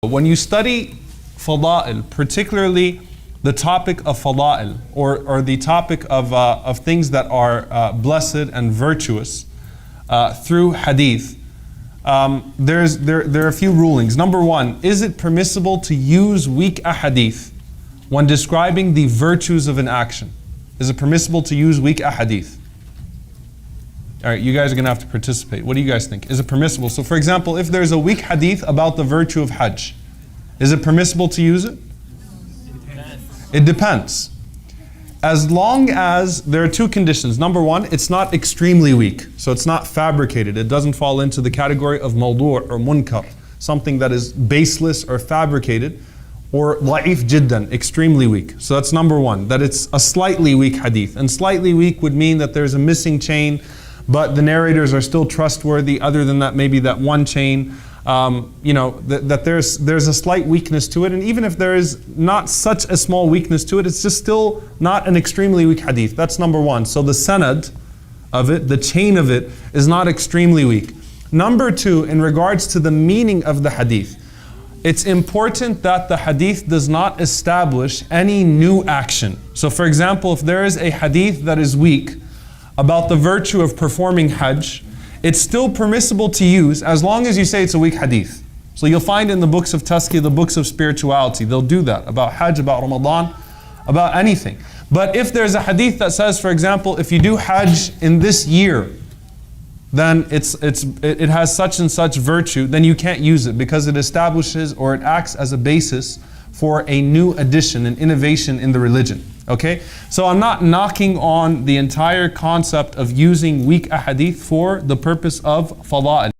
When you study fada'il, particularly the topic of fada'il, or the topic of things that are blessed and virtuous through hadith, there are a few rulings. Number one, is it permissible to use weak ahadith when describing the virtues of an action? Is it permissible to use weak ahadith? All right, you guys are going to have to participate. What do you guys think? Is it permissible? So for example, if there's a weak hadith about the virtue of Hajj, is it permissible to use it? It depends. As long as there are two conditions. Number one, it's not extremely weak. So it's not fabricated. It doesn't fall into the category of mawdu' or munkar, something that is baseless or fabricated, or la'if jiddan, extremely weak. So that's number one, that it's a slightly weak hadith. And slightly weak would mean that there's a missing chain, but the narrators are still trustworthy. Other than that, maybe that one chain, that there's a slight weakness to it. And even if there is not such a small weakness to it, it's just still not an extremely weak hadith. That's number one. So the sanad of it, the chain of it, is not extremely weak. Number two, in regards to the meaning of the hadith, it's important that the hadith does not establish any new action. So for example, if there is a hadith that is weak about the virtue of performing Hajj, it's still permissible to use as long as you say it's a weak hadith. So you'll find in the books of tazkiyah, the books of spirituality, they'll do that about Hajj, about Ramadan, about anything. But if there's a hadith that says, for example, if you do Hajj in this year, then it has such and such virtue, then you can't use it because it establishes or it acts as a basis for a new addition, an innovation in the religion. Okay? So I'm not knocking on the entire concept of using weak ahadith for the purpose of fada'il.